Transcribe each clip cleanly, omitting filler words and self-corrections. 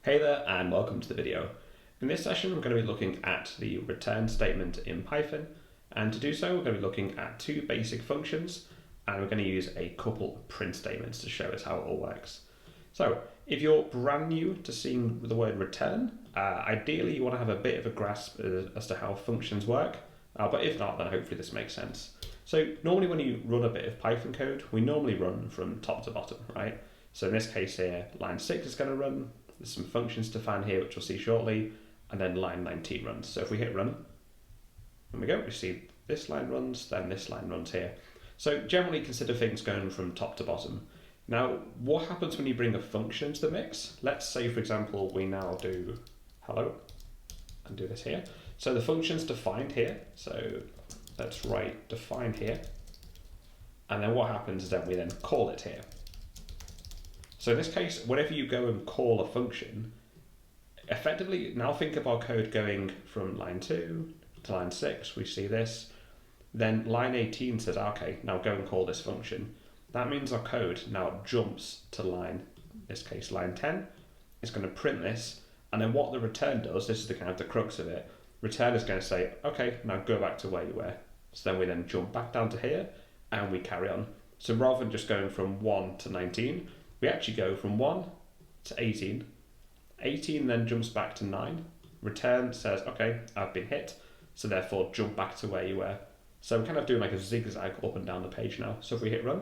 Hey there and welcome to the video. In this session I'm going to be looking at the return statement in Python, and to do so we're going to be looking at two basic functions and we're going to use a couple of print statements to show us how it all works. So if you're brand new to seeing the word return, ideally you want to have a bit of a grasp as to how functions work, but if not then hopefully this makes sense. So normally when you run a bit of Python code, we normally run from top to bottom, right? So in this case here, line 6 is going to run. There's some functions defined here, which we'll see shortly, and then line 19 runs. So if we hit run, there we go, we see this line runs, then this line runs here. So generally consider things going from top to bottom. Now, what happens when you bring a function into the mix? Let's say, for example, we now do hello, and do this here. So the function's defined here, so let's write define here, and then what happens is that we then call it here. So in this case, whenever you go and call a function, effectively, now think of our code going from line 2 to line 6, we see this. Then line 18 says, okay, now go and call this function. That means our code now jumps to line, in this case, line 10. It's going to print this, and then what the return does, this is the kind of the crux of it, return is going to say, okay, now go back to where you were. So then we then jump back down to here, and we carry on. So rather than just going from 1 to 19, we actually go from 1 to 18. 18 then jumps back to 9. Return says, okay, I've been hit, so therefore jump back to where you were. So we're kind of doing like a zigzag up and down the page now. So if we hit run,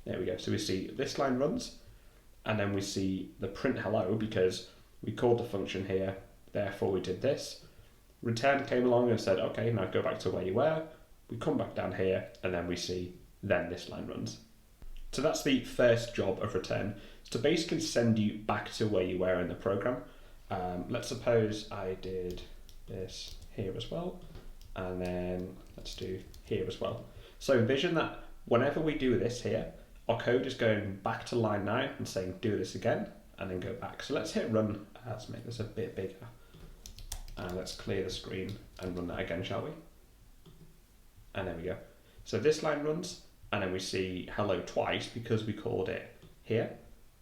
there we go. So we see this line runs, and then we see the print hello because we called the function here, therefore we did this. Return came along and said, okay, now go back to where you were. We come back down here, and then we see, then this line runs. So that's the first job of return, to basically send you back to where you were in the program. Let's suppose I did this here as well, and then let's do here as well. So envision that whenever we do this here, our code is going back to line 9 and saying do this again, and then go back. So let's hit run. Let's make this a bit bigger. And let's clear the screen and run that again, shall we? And there we go. So this line runs, and then we see hello twice because we called it here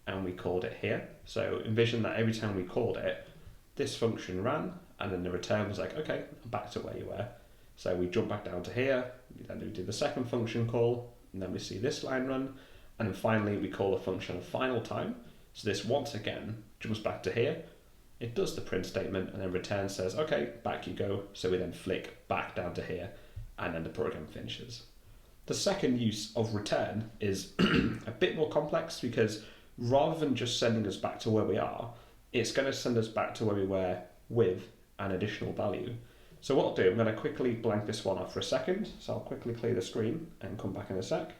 and we called it here. So envision that every time we called it, this function ran, and then the return was like, okay, back to where you were. So we jump back down to here, then we do the second function call, and then we see this line run, and then finally we call the function a final time. So this once again jumps back to here, it does the print statement, and then return says, okay, back you go. So we then flick back down to here, and then the program finishes. The second use of return is a bit more complex because rather than just sending us back to where we are, it's going to send us back to where we were with an additional value. So what I'll do, I'm going to quickly blank this one off for a second. So I'll quickly clear the screen and come back in a sec.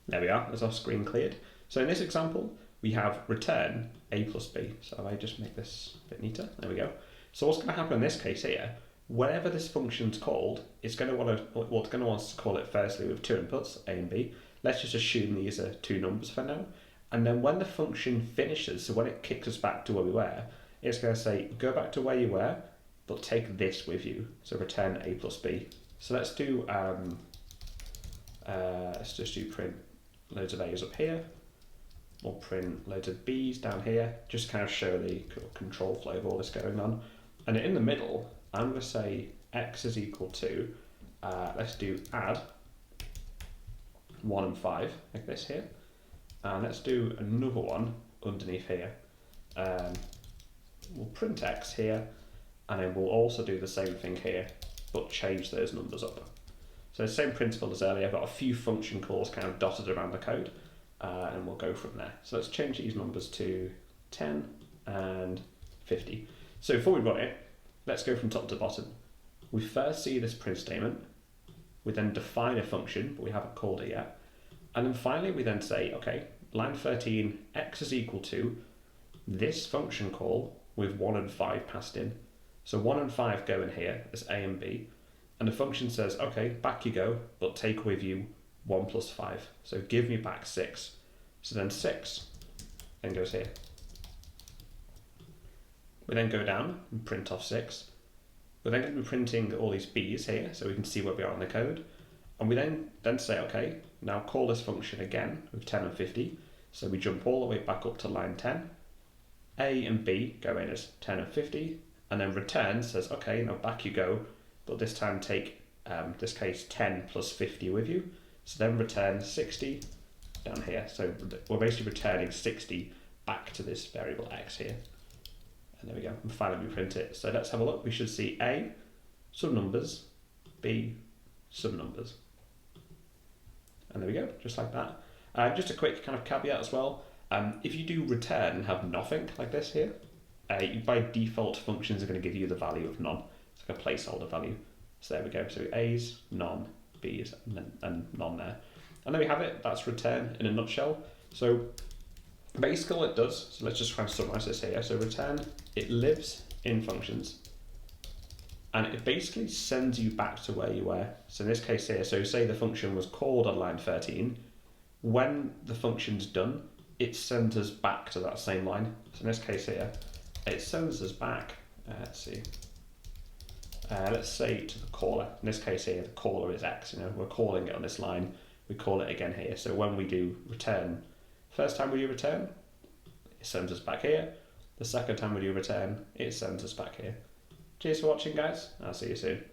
There we are, there's our screen cleared. So in this example, we have return a plus b. So if I just make this a bit neater, there we go. So what's going to happen in this case here, whenever this function's called, it's going to want us to call it firstly with two inputs, a and b. Let's just assume these are two numbers for now. And then when the function finishes, so when it kicks us back to where we were, it's going to say, go back to where you were, but take this with you. So return a plus b. So let's do, let's just do print loads of a's up here, or print loads of b's down here, just kind of show the control flow of all this going on. And in the middle, I'm going to say x is equal to, let's do add 1 and 5, like this here. And let's do another one underneath here. We'll print x here, and then we'll also do the same thing here, but change those numbers up. So the same principle as earlier, I've got a few function calls kind of dotted around the code, and we'll go from there. So let's change these numbers to 10 and 50. So before we run it, let's go from top to bottom. We first see this print statement, we then define a function, but we haven't called it yet. And then finally we then say, okay, line 13, x is equal to this function call with 1 and 5 passed in. So 1 and 5 go in here as a and b, and the function says, okay, back you go, but take with you 1 plus 5. So give me back 6. So then 6 then goes here. We then go down and print off 6. We're then going to be printing all these b's here so we can see where we are in the code. And we then say, okay, now call this function again with 10 and 50. So we jump all the way back up to line 10. A and B go in as 10 and 50, and then return says, okay, now back you go, but this time take, this case, 10 plus 50 with you. So then return 60 down here. So we're basically returning 60 back to this variable x here. And there we go, and finally we print it. So let's have a look. We should see A, some numbers, B, some numbers. And there we go, just like that. Just a quick kind of caveat as well. If you do return and have nothing like this here, by default functions are going to give you the value of none. It's like a placeholder value. So there we go. So A's, none, B's, and none there. And there we have it. That's return in a nutshell. So basically all it does, so let's just try and summarize this here. So return, it lives in functions, and it basically sends you back to where you were. So in this case here, so say the function was called on line 13. When the function's done, it sends us back to that same line. So in this case here, it sends us back, let's see, let's say to the caller. In this case here, the caller is x, we're calling it on this line, we call it again here. So when we do return, first time we do return, it sends us back here. The second time we do return, it sends us back here. Cheers for watching, guys. I'll see you soon.